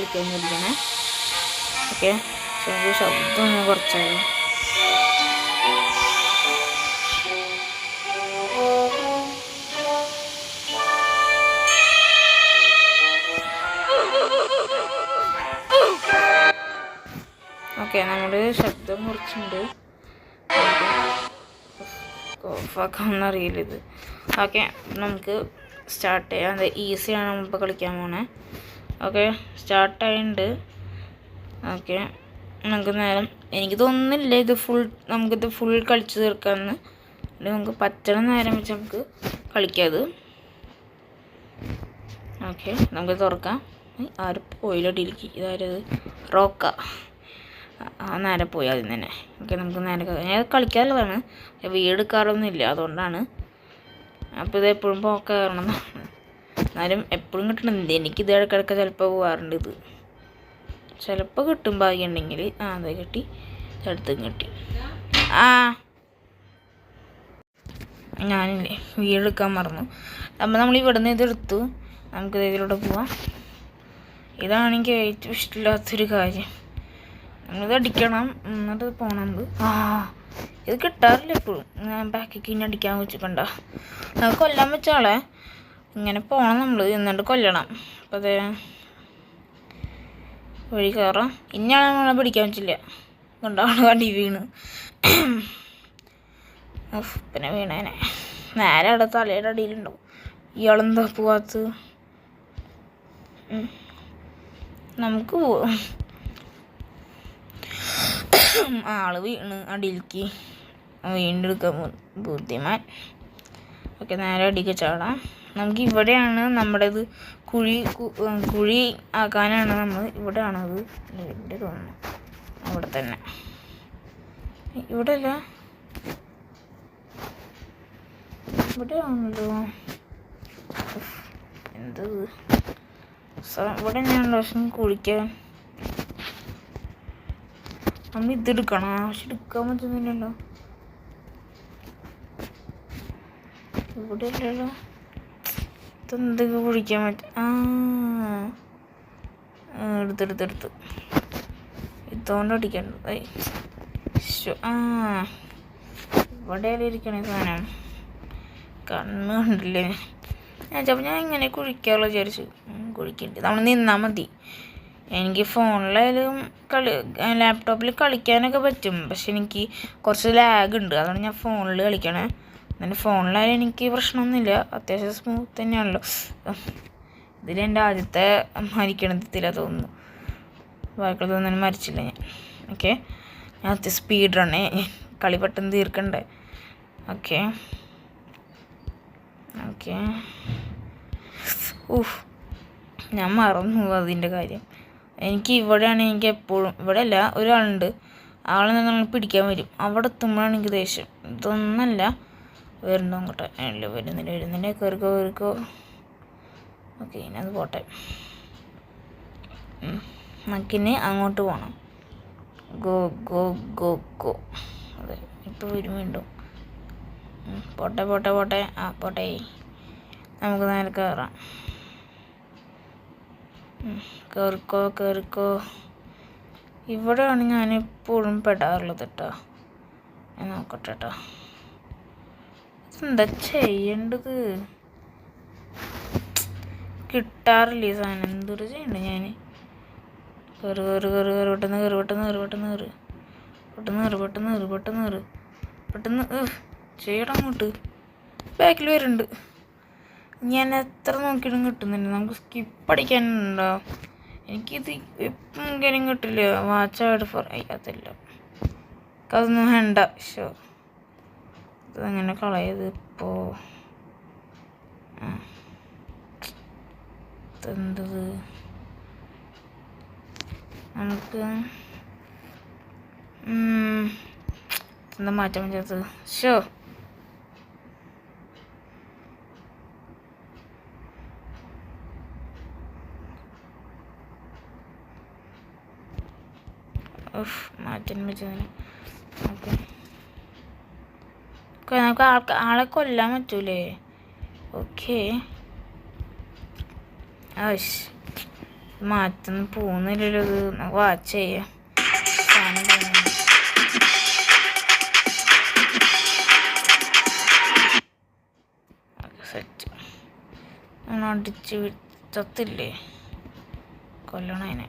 കളിക്കാനിരിക്കണേ. Okay, ശബ്ദം കുറച്ചായി. Okay, നമ്മൾ ശബ്ദം കുറച്ചുണ്ട്. ഓഫാക്കാമെന്ന് അറിയില്ല ഇത്. ഓക്കെ, നമുക്ക് സ്റ്റാർട്ട് ചെയ്യാം. അത് ഈസിയാണ് നമ്മളിപ്പോൾ കളിക്കാൻ പോണേ. ഓക്കെ, സ്റ്റാർട്ടായിട്ടുണ്ട്. ഓക്കെ, നമുക്ക് നേരം എനിക്ക് തോന്നുന്നില്ല നമുക്കിത് ഫുൾ കളിച്ച് തീർക്കാമെന്ന്. നമുക്ക് പറ്റണ നേരം വെച്ച് നമുക്ക് കളിക്കാം അത്. ഓക്കെ, നമുക്ക് തുറക്കാം. ആരും പോയില്ല ഡീലിക്ക്. ഇതാരത്? റോക്ക. നേരെ പോയി ആദ്യം തന്നെ. ഓക്കെ, നമുക്ക് നേരെ ഞാൻ കളിക്കാറുള്ളതാണ്, വീടെടുക്കാറൊന്നും ഇല്ല, അതുകൊണ്ടാണ്. അപ്പോൾ ഇത് എപ്പോഴും പോക്കാറണം. എന്നാലും എപ്പോഴും കിട്ടണമെന്നില്ല. എനിക്കിത് ഇടയ്ക്കിടയ്ക്ക് ചിലപ്പോൾ പോകാറുണ്ട്. ഇത് ചിലപ്പോൾ കിട്ടും ഭാഗ്യം ഉണ്ടെങ്കിൽ. അത് കിട്ടി, അടുത്തും കിട്ടി. ഞാനില്ലേ വീടെടുക്കാൻ മറന്നു. അപ്പോൾ നമ്മൾ ഇവിടെ നിന്ന് ഇതെടുത്തു. നമുക്ക് ഇതിലൂടെ പോവാം. ഇതാണ് എനിക്ക് ഏറ്റവും ഇഷ്ടമില്ലാത്തൊരു കാര്യം. നമ്മളിത് അടിക്കണം എന്നിട്ട് പോകണം. ഇത് കിട്ടാറില്ല എപ്പോഴും. ഞാൻ ബാക്കിക്ക് ഇനി അടിക്കാൻ വെച്ചിട്ടുണ്ട. നമുക്ക് കൊല്ലാൻ വെച്ചാളെ ഇങ്ങനെ പോകണം നമ്മൾ, എന്നിട്ട് കൊല്ലണം. അപ്പോൾ അതെ വഴി കയറാം. ഇനിയാണ് നമ്മളെ പിടിക്കാൻ പറ്റില്ല. കൊണ്ടാണ് വണ്ടി വീണ്. പിന്നെ വീണേനെ നേരെ അവിടെ തലയുടെ അടിയിലുണ്ടാവും. ഇയാളെന്താ പോവാത്ത? നമുക്ക് പോവാം. ആള് വീണ് അടിയിലേക്ക് വീണ്ടും എടുക്കാൻ ബുദ്ധിമാൻ. ഓക്കെ, നേരെ അടിക്ക് ചാടാം. നമുക്ക് ഇവിടെയാണ് നമ്മുടേത് കുഴി ആക്കാനാണ് നമ്മൾ ഇവിടെയാണത്. ഇവിടെ തോന്നുന്നു അവിടെ തന്നെ. ഇവിടെ അല്ല, ഇവിടെ ആണല്ലോ. എന്തത് ഇവിടെ ഞാൻ ദിവസം കുളിക്കാൻ. നമ്മൾ ഇതെടുക്കണം. പക്ഷെ എടുക്കാൻ പറ്റുന്നില്ലല്ലോ. ഇവിടെ അല്ലല്ലോ. ഇതെന്തൊക്കെ കുളിക്കാൻ പറ്റും? എടുത്തെടുത്തെടുത്ത് ഇതുകൊണ്ട് അടിക്കേണ്ടത്. ഇവിടെ ഇരിക്കണേ സാധനം. കണ്ണ് കണ്ടില്ലേ? ഞാൻ ഇങ്ങനെ കുഴിക്കാനുള്ള വിചാരിച്ചു. കുഴിക്കണ്ട് നമ്മൾ നിന്നാൽ മതി. എനിക്ക് ഫോണിലായാലും ലാപ്ടോപ്പിൽ കളിക്കാനൊക്കെ പറ്റും. പക്ഷെ എനിക്ക് കുറച്ച് ലാഗ് ഉണ്ട്, അതാണ് ഞാൻ ഫോണിൽ കളിക്കണേ. എന്നാലും ഫോണിലായാലും എനിക്ക് പ്രശ്നമൊന്നുമില്ല, അത്യാവശ്യം സ്മൂത്ത് തന്നെയാണല്ലോ. ഇതിലെൻ്റെ ആദ്യത്തെ മരിക്കണത്തിലാണ് തോന്നുന്നു. ബാക്കിയുള്ളതൊന്നും മരിച്ചില്ല ഞാൻ. ഓക്കെ, ഞാൻ അത്യാവശ്യം സ്പീഡ് റണ്ണേ, കളി പെട്ടെന്ന് തീർക്കണ്ടേ. ഓക്കെ ഓക്കെ ഞാൻ മറന്നു അതിൻ്റെ കാര്യം. എനിക്ക് ഇവിടെയാണ് എനിക്ക് എപ്പോഴും, ഇവിടെ അല്ല ഒരാളുണ്ട്, ആളെ നമ്മൾ പിടിക്കാൻ വരും. അവിടെ എത്തുമ്പോഴാണ് എനിക്ക് ദേഷ്യം. ഇതൊന്നല്ല, വരുന്നോ അങ്ങോട്ടെ? അല്ല, വരുന്നില്ല. കയറിക്കോ. ഓക്കെ, ഇനി അത് പോട്ടെ. നമുക്കിനി അങ്ങോട്ട് പോകണം. Go go go go. അതെ, ഇപ്പോൾ വരും വീണ്ടും. പോട്ടെ. പോട്ടെ. നമുക്ക് നേരെ കയറാം. കയറിക്കോ. ഇവിടെയാണ് ഞാൻ എപ്പോഴും പെടാറുള്ളത് കേട്ടോ. ഞാൻ നോക്കട്ടെ കേട്ടോ, എന്താ ചെയ്യേണ്ടത്? കിട്ടാറില്ല ഈ സാധനം. എന്തൊരു ചെയ്യണ്ട ഞാൻ? കയറി പെട്ടെന്ന് ചെയ്യണം. അങ്ങോട്ട് ബാക്കിൽ വരുന്നുണ്ട്. ഞാൻ എത്ര നോക്കിയിട്ടും കിട്ടുന്നുണ്ട്. നമുക്ക് സ്കിപ്പ് അടിക്കാനുണ്ടോ? എനിക്കിത് എപ്പോഴും കിട്ടില്ല. വാച്ചായിട്ട് അതല്ല, അതൊന്നും വേണ്ട. ഇതങ്ങനെ കളയത് ഇപ്പോൾ. ഇതെന്തത്? നമുക്ക് എന്താ മാറ്റാൻ പറ്റാത്തത്? മാറ്റാൻ പറ്റുന്നില്ല. ഓക്കെ, നമുക്ക് ആളെ കൊല്ലാൻ പറ്റൂലേ? ഓക്കെ, മാറ്റൊന്നും പോകുന്നില്ലല്ലോ. ഇത് നമുക്ക് വാച്ച് ചെയ്യാം. സെറ്റ് അടിച്ച് വിത്തത്തില്ലേ, കൊല്ലണം അതിനെ.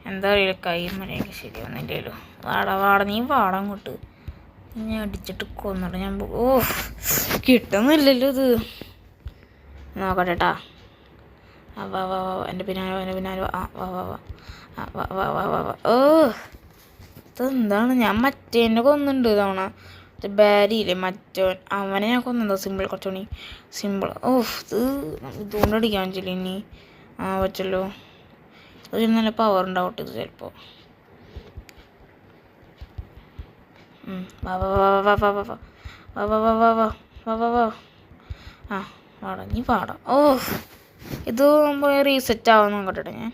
എന്താ അറിയില്ല, കൈ മര്യാദയ്ക്ക് ശരിയാവുന്നില്ലല്ലോ. വാട നീ അങ്ങോട്ട്. ഞാൻ അടിച്ചിട്ട് കൊന്നിട്ട് ഞാൻ കിട്ടുന്നില്ലല്ലോ ഇത്. നോക്കട്ടെ കേട്ടാ. വാ എൻ്റെ പിന്നാലെ ഇതെന്താണ്? ഞാൻ മറ്റേനെ കൊന്നുണ്ട് തവണ. ബാരിയില്ലേ മറ്റോൻ, അവനെ ഞാൻ കൊന്നെന്താ സിമ്പിൾ, കുറച്ചുകൂടി സിമ്പിൾ. ഇത് ഇതുകൊണ്ടടിക്കാൻ പറ്റില്ല ഇനി. പറ്റല്ലോ. അത് നല്ല പവർ ഉണ്ടാവട്ടെ ഇത് ചിലപ്പോൾ. നീ പാടാ. ഇത് റീസെറ്റ് ആവാൻ നോക്കട്ടെ ഞാൻ.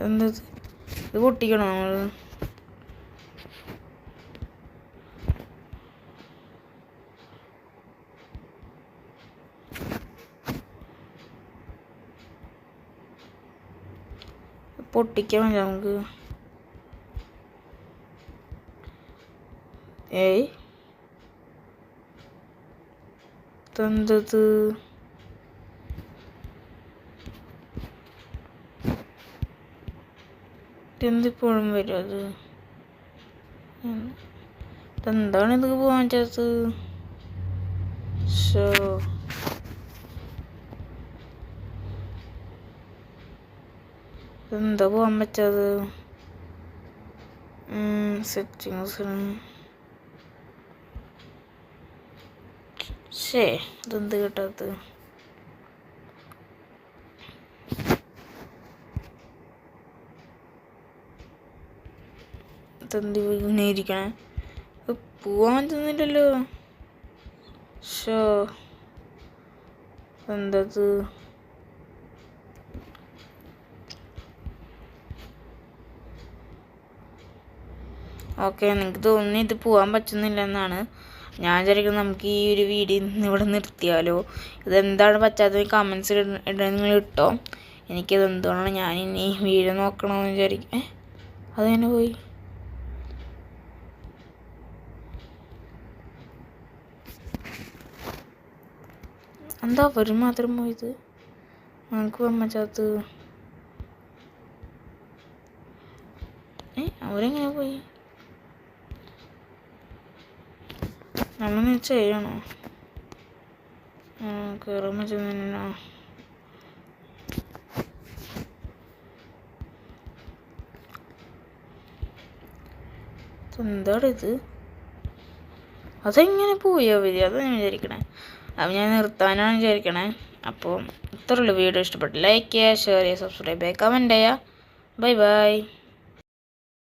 എന്തത്? ഇത് പൊട്ടിക്കണോ നമ്മൾ? പൊട്ടിക്കാൻ വേണ്ടി നമുക്ക്. എന്തത്? എന്തിപ്പോഴും വരും അത്? എന്താണ് ഇത് പോകാൻ ചേർത്ത്? എന്താ പോകാൻ പറ്റാത്? സെറ്റിങ്സ്. ഇതെന്ത് കിട്ടാത്ത? ഇതെന്ത് ഇരിക്കണേ? പോവാൻ പറ്റുന്നില്ലല്ലോ. എന്തത്? ഓക്കെ, നിങ്ങൾക്ക് തോന്നുന്നു ഇത് പോകാൻ പറ്റുന്നില്ല എന്നാണ്. ഞാൻ വിചാരിക്കുന്നത് നമുക്ക് ഈ ഒരു വീഡിയോ ഇവിടെ നിർത്തിയാലോ. ഇതെന്താണ് പറ്റാത്തത് കമൻസ് ഇടാൻ നിങ്ങൾ ഇട്ടോ. എനിക്കത് എന്തുകൊണ്ടാണ് ഞാൻ ഇനി വീഡിയോ നോക്കണമെന്ന് വിചാരിക്കും. അതെങ്ങനെ പോയി? എന്താ അവർ മാത്രം പോയത്? നമുക്ക് പോകാൻ പറ്റാത്ത? അവരെങ്ങനെ പോയി? നമ്മളെന്ന് ചെയ്യണോ? കയറാൻ പറ്റുന്ന എന്താണ് ഇത്? അതെങ്ങനെ പോയാ മതി? അത് ഞാൻ വിചാരിക്കണേ. അപ്പം ഞാൻ നിർത്താനാണ് വിചാരിക്കണേ. അപ്പോൾ ഇത്രയുള്ളൂ. വീഡിയോ ഇഷ്ടപ്പെട്ടു ലൈക്ക് ചെയ്യുക, ഷെയർ ചെയ്യുക, സബ്സ്ക്രൈബ് ചെയ്യുക, കമൻറ്റ് ചെയ്യുക. ബൈ.